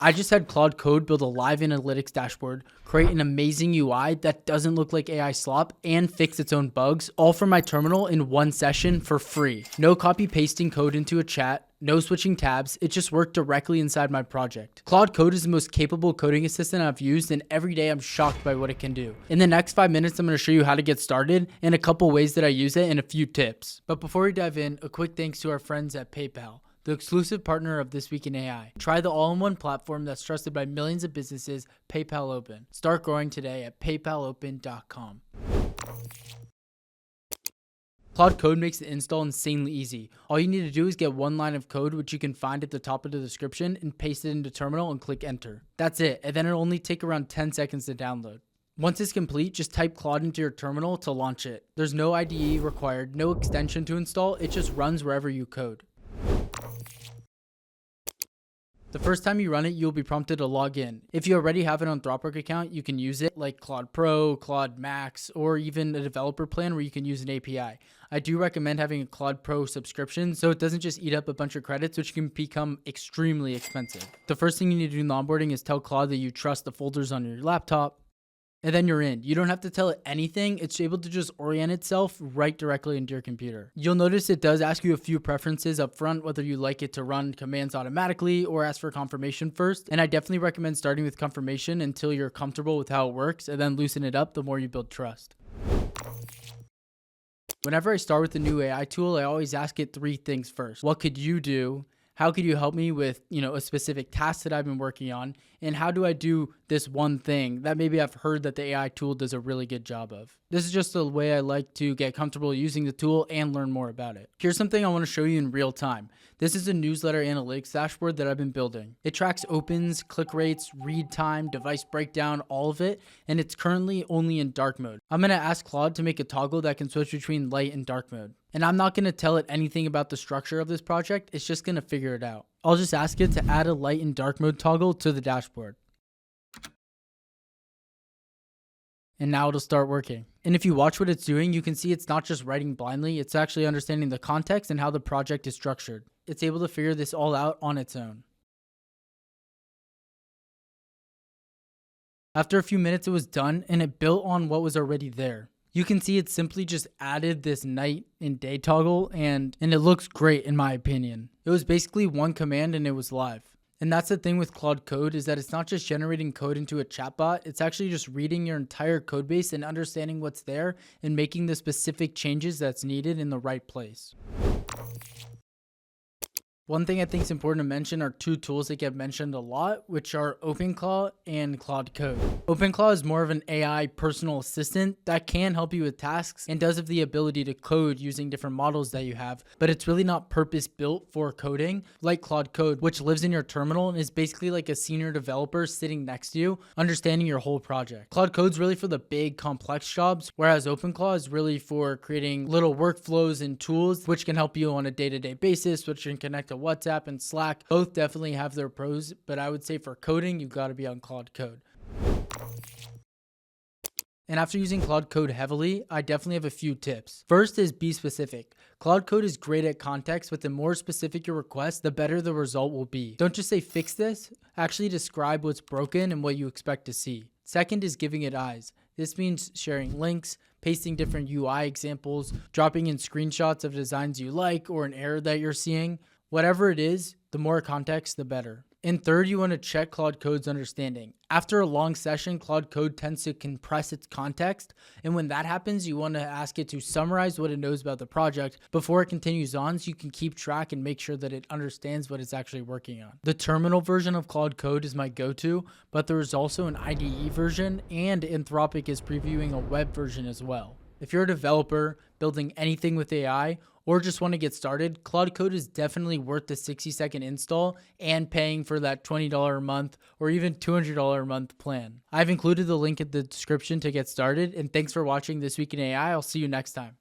I just had Claude Code build a live analytics dashboard, create an amazing UI that doesn't look like AI slop, and fix its own bugs, all from my terminal in one session for free. No copy pasting code into a chat, no switching tabs, it just worked directly inside my project. Claude Code is the most capable coding assistant I've used, and every day I'm shocked by what it can do. In the next 5 minutes, I'm going to show you how to get started and a couple ways that I use it and a few tips. But before we dive in, a quick thanks to our friends at PayPal, the exclusive partner of This Week in AI. Try the all-in-one platform that's trusted by millions of businesses, PayPal Open. Start growing today at paypalopen.com. Claude Code makes the install insanely easy. All you need to do is get one line of code, which you can find at the top of the description, and paste it into terminal and click enter. That's it, and then it'll only take around 10 seconds to download. Once it's complete, just type Claude into your terminal to launch it. There's no IDE required, no extension to install, it just runs wherever you code. The first time you run it, you'll be prompted to log in. If you already have an Anthropic account, you can use it like Claude Pro, Claude Max, or even a developer plan where you can use an API. I do recommend having a Claude Pro subscription so it doesn't just eat up a bunch of credits, which can become extremely expensive. The first thing you need to do in the onboarding is tell Claude that you trust the folders on your laptop. And then you're in. You don't have to tell it anything. It's able to just orient itself right directly into your computer. You'll notice it does ask you a few preferences up front, whether you like it to run commands automatically or ask for confirmation first. And I definitely recommend starting with confirmation until you're comfortable with how it works, and then loosen it up the more you build trust. Whenever I start with a new AI tool, I always ask it 3 things first. What could you do? How could you help me with, a specific task that I've been working on? And how do I do this one thing that maybe I've heard that the AI tool does a really good job of? This is just a way I like to get comfortable using the tool and learn more about it. Here's something I want to show you in real time. This is a newsletter analytics dashboard that I've been building. It tracks opens, click rates, read time, device breakdown, all of it, and it's currently only in dark mode. I'm going to ask Claude to make a toggle that can switch between light and dark mode. And I'm not going to tell it anything about the structure of this project, it's just going to figure it out. I'll just ask it to add a light and dark mode toggle to the dashboard. And now it'll start working. And if you watch what it's doing, you can see it's not just writing blindly, it's actually understanding the context and how the project is structured. It's able to figure this all out on its own. After a few minutes, it was done, and it built on what was already there. You can see it simply just added this night and day toggle, and it looks great in my opinion. It was basically one command and it was live. And that's the thing with Claude Code, is that it's not just generating code into a chatbot, it's actually just reading your entire code base and understanding what's there and making the specific changes that's needed in the right place. One thing I think is important to mention are 2 tools that get mentioned a lot, which are OpenClaw and Claude Code. OpenClaw is more of an AI personal assistant that can help you with tasks and does have the ability to code using different models that you have, but it's really not purpose built for coding like Claude Code, which lives in your terminal and is basically like a senior developer sitting next to you, understanding your whole project. Claude Code's really for the big complex jobs, whereas OpenClaw is really for creating little workflows and tools which can help you on a day-to-day basis, which can connect to WhatsApp and Slack. Both definitely have their pros, but I would say for coding, you've got to be on Claude Code. And after using Claude Code heavily, I definitely have a few tips. First is be specific. Claude Code is great at context, but the more specific your request, the better the result will be. Don't just say fix this, actually describe what's broken and what you expect to see. Second is giving it eyes. This means sharing links, pasting different UI examples, dropping in screenshots of designs you like or an error that you're seeing. Whatever it is, the more context, the better. And third, you want to check Claude Code's understanding. After a long session, Claude Code tends to compress its context. And when that happens, you want to ask it to summarize what it knows about the project before it continues on, so you can keep track and make sure that it understands what it's actually working on. The terminal version of Claude Code is my go-to, but there is also an IDE version, and Anthropic is previewing a web version as well. If you're a developer building anything with AI, or just want to get started, Claude Code is definitely worth the 60-second install and paying for that $20 a month or even $200 a month plan. I've included the link in the description to get started, and thanks for watching This Week in AI. I'll see you next time.